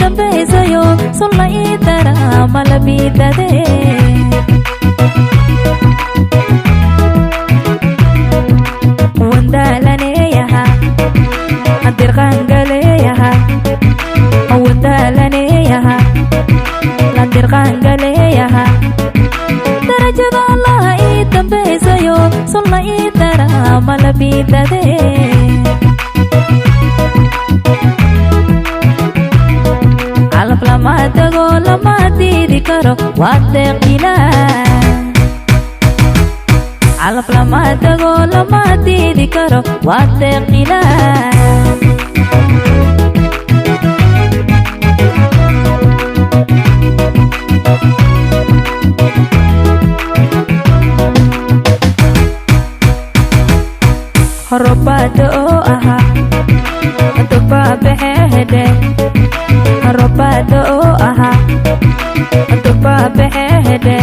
dambaysayo sulla ii dara malabidade wandalaneeyaha landirqaangaleeyaha wandalaneeyaha landirqaangaleeyaha darajada allaha ii dambaysayo sulla ii dara malabidade calaf lama tago lama diidi karo waa deeq ilaah calaf lama tago lama diidi karo waa deeq ilaah robada oo aha duba baxeehde robada oo aha duba baxeehde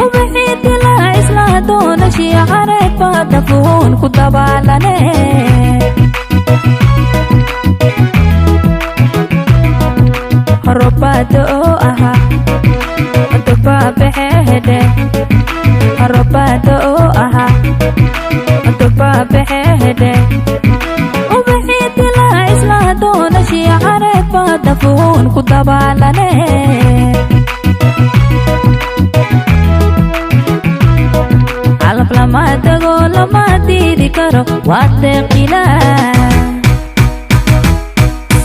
ubixid la isla doona shiicareed baada fuun ku dabaalane robada oo aha duba baxeehde robada oo aha duba baxeehde ubixid la isla doona shiicareed baada fuun ku dabaalane calaf lama tago lama diidi karo waa deeq ilaah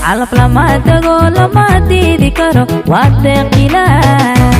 calaf lama tago lama diidi karo waa deeq ilaah